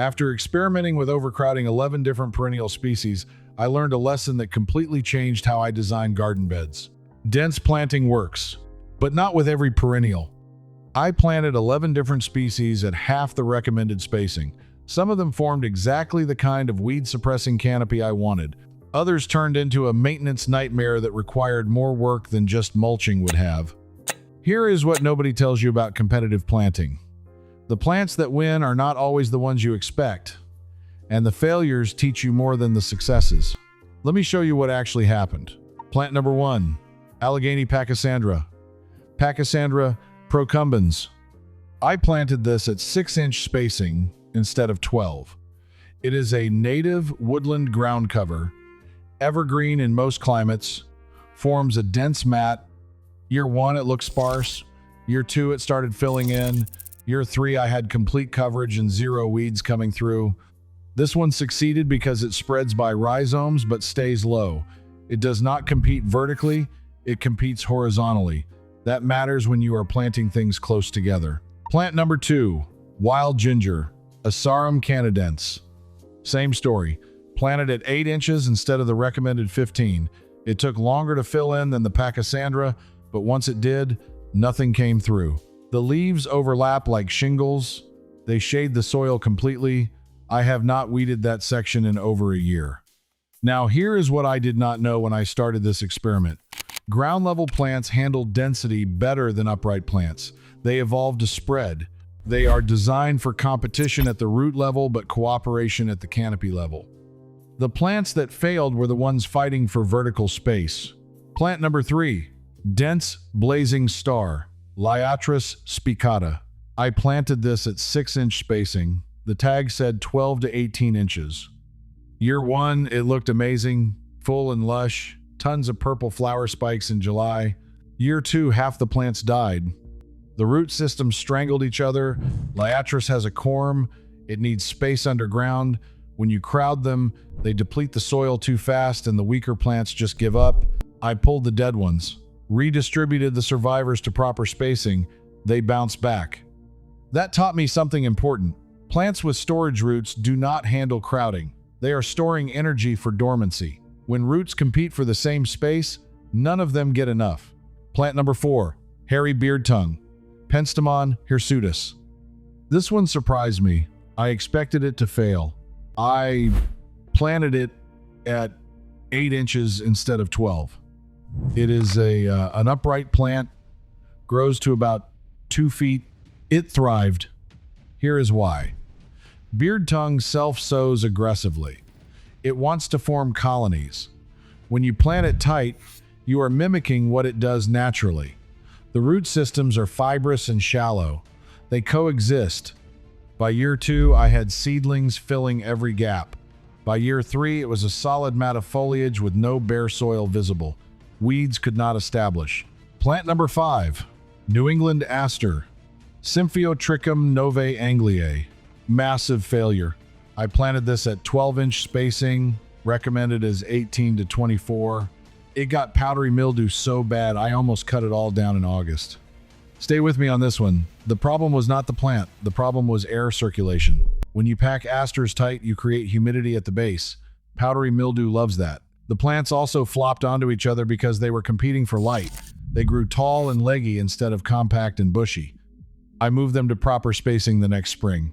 After experimenting with overcrowding 11 different perennial species, I learned a lesson that completely changed how I design garden beds. Dense planting works, but not with every perennial. I planted 11 different species at half the recommended spacing. Some of them formed exactly the kind of weed-suppressing canopy I wanted. Others turned into a maintenance nightmare that required more work than just mulching would have. Here is what nobody tells you about competitive planting. The plants that win are not always the ones you expect, and the failures teach you more than the successes. Let me show you what actually happened. Plant number 1, Allegheny Pachysandra. Pachysandra procumbens. I planted this at 6-inch spacing instead of 12. It is a native woodland ground cover, evergreen in most climates, forms a dense mat. Year 1, it looked sparse. Year 2, it started filling in. Year 3, I had complete coverage and 0 weeds coming through. This one succeeded because it spreads by rhizomes but stays low. It does not compete vertically, it competes horizontally. That matters when you are planting things close together. Plant number 2, wild ginger, Asarum canadense. Same story. Planted at 8 inches instead of the recommended 15. It took longer to fill in than the Pachysandra, but once it did, nothing came through. The leaves overlap like shingles. They shade the soil completely. I have not weeded that section in over a year. Now here is what I did not know when I started this experiment. Ground level plants handle density better than upright plants. They evolved to spread. They are designed for competition at the root level but cooperation at the canopy level. The plants that failed were the ones fighting for vertical space. Plant number 3, dense blazing star, Liatris spicata. I planted this at 6-inch spacing. The tag said 12 to 18 inches. Year 1, it looked amazing, full and lush, tons of purple flower spikes in July. Year 2, half the plants died. The root systems strangled each other. Liatris has a corm. It needs space underground. When you crowd them, they deplete the soil too fast and the weaker plants just give up. I pulled the dead ones, redistributed the survivors to proper spacing. They bounced back. That taught me something important. Plants with storage roots do not handle crowding. They are storing energy for dormancy. When roots compete for the same space, none of them get enough. Plant number 4, hairy beard tongue, Penstemon hirsutus. This one surprised me. I expected it to fail. I planted it at 8 inches instead of 12. It is an upright plant, grows to about 2 feet. It thrived. Here is why. Beard tongue self-sows aggressively. It wants to form colonies. When you plant it tight, you are mimicking what it does naturally. The root systems are fibrous and shallow. They coexist. By year 2, I had seedlings filling every gap. By year 3, it was a solid mat of foliage with no bare soil visible. Weeds could not establish. Plant number 5, New England aster, Symphyotrichum novae angliae. Massive failure. I planted this at 12-inch spacing, recommended as 18 to 24. It got powdery mildew so bad I almost cut it all down in August. Stay with me on this one. The problem was not the plant. The problem was air circulation. When you pack asters tight, you create humidity at the base. Powdery mildew loves that. The plants also flopped onto each other because they were competing for light. They grew tall and leggy instead of compact and bushy. I moved them to proper spacing the next spring.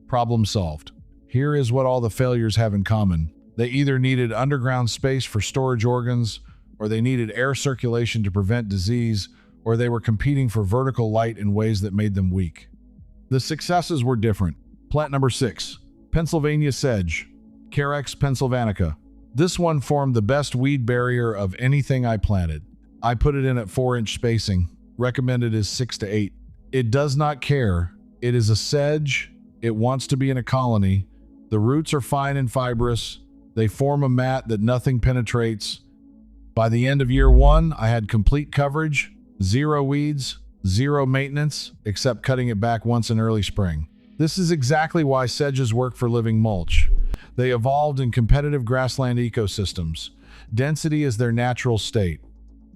Problem solved. Here is what all the failures have in common. They either needed underground space for storage organs, or they needed air circulation to prevent disease, or they were competing for vertical light in ways that made them weak. The successes were different. Plant number 6, Pennsylvania sedge, Carex pennsylvanica. This one formed the best weed barrier of anything I planted. I put it in at 4-inch spacing. Recommended is 6 to 8. It does not care. It is a sedge. It wants to be in a colony. The roots are fine and fibrous. They form a mat that nothing penetrates. By the end of year 1, I had complete coverage, 0 weeds, 0 maintenance, except cutting it back once in early spring. This is exactly why sedges work for living mulch. They evolved in competitive grassland ecosystems. Density is their natural state.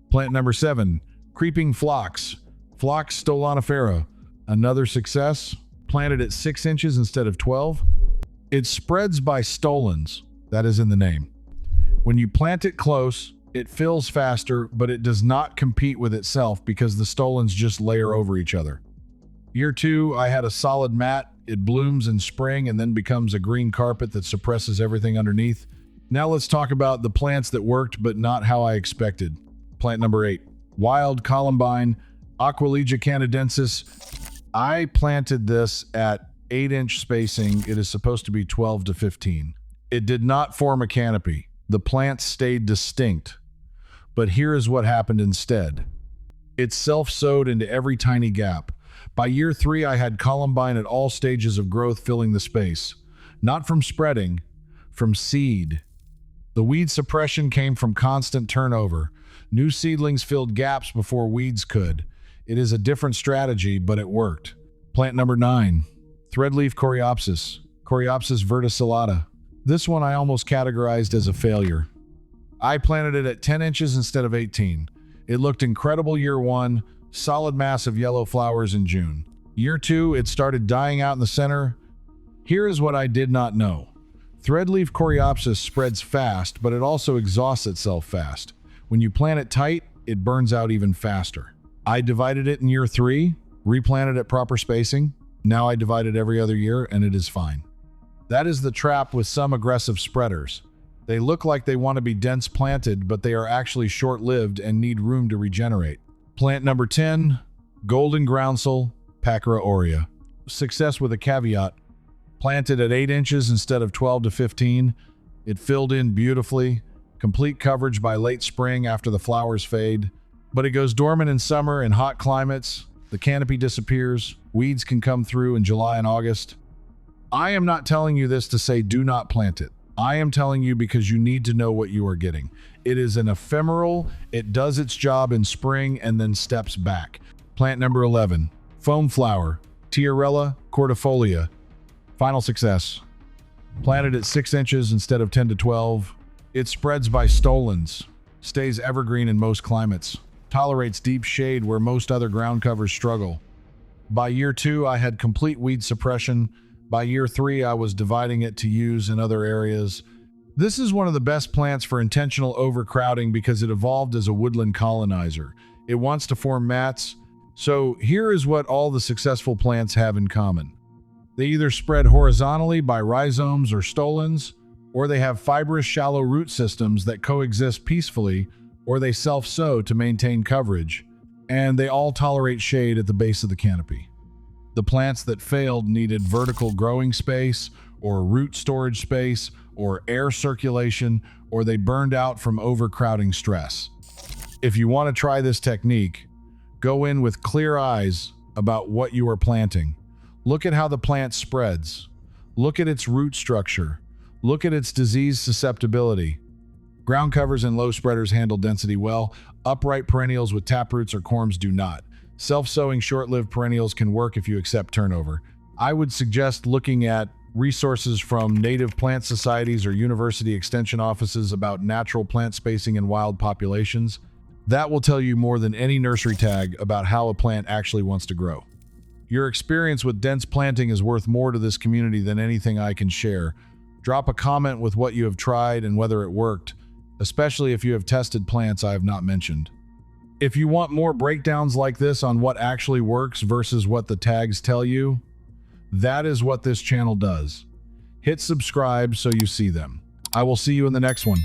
Plant number 7, creeping phlox, Phlox stolonifera. Another success, planted at 6 inches instead of 12. It spreads by stolons, that is in the name. When you plant it close, it fills faster, but it does not compete with itself because the stolons just layer over each other. Year 2, I had a solid mat. It blooms in spring and then becomes a green carpet that suppresses everything underneath. Now let's talk about the plants that worked, but not how I expected. Plant number 8, wild columbine, Aquilegia canadensis. I planted this at 8-inch spacing. It is supposed to be 12 to 15. It did not form a canopy. The plants stayed distinct. But here is what happened instead. It self-sowed into every tiny gap. By year 3, I had columbine at all stages of growth filling the space. Not from spreading, from seed. The weed suppression came from constant turnover. New seedlings filled gaps before weeds could. It is a different strategy, but it worked. Plant number 9, threadleaf coreopsis, Coreopsis verticillata. This one I almost categorized as a failure. I planted it at 10 inches instead of 18. It looked incredible year 1, solid mass of yellow flowers in June. Year 2, it started dying out in the center. Here is what I did not know. Threadleaf coreopsis spreads fast, but it also exhausts itself fast. When you plant it tight, it burns out even faster. I divided it in year 3, replanted at proper spacing. Now I divide it every other year, and it is fine. That is the trap with some aggressive spreaders. They look like they want to be dense planted, but they are actually short-lived and need room to regenerate. Plant number 10, golden groundsel, Pacra aurea. Success with a caveat. Planted at 8 inches instead of 12 to 15. It filled in beautifully. Complete coverage by late spring after the flowers fade. But it goes dormant in summer in hot climates. The canopy disappears. Weeds can come through in July and August. I am not telling you this to say do not plant it. I am telling you because you need to know what you are getting. It is an ephemeral, it does its job in spring and then steps back. Plant number 11, foam flower, Tiarella cordifolia. Final success. Planted at 6 inches instead of 10 to 12. It spreads by stolons, stays evergreen in most climates, tolerates deep shade where most other ground covers struggle. By year 2, I had complete weed suppression. By year 3, I was dividing it to use in other areas. This is one of the best plants for intentional overcrowding because it evolved as a woodland colonizer. It wants to form mats. So here is what all the successful plants have in common. They either spread horizontally by rhizomes or stolons, or they have fibrous shallow root systems that coexist peacefully, or they self-sow to maintain coverage, and they all tolerate shade at the base of the canopy. The plants that failed needed vertical growing space, or root storage space, or air circulation, or they burned out from overcrowding stress. If you want to try this technique, go in with clear eyes about what you are planting. Look at how the plant spreads. Look at its root structure. Look at its disease susceptibility. Ground covers and low spreaders handle density well. Upright perennials with taproots or corms do not. Self-sowing short-lived perennials can work if you accept turnover. I would suggest looking at resources from native plant societies or university extension offices about natural plant spacing in wild populations. That will tell you more than any nursery tag about how a plant actually wants to grow. Your experience with dense planting is worth more to this community than anything I can share. Drop a comment with what you have tried and whether it worked, especially if you have tested plants I have not mentioned. If you want more breakdowns like this on what actually works versus what the tags tell you, that is what this channel does. Hit subscribe so you see them. I will see you in the next one.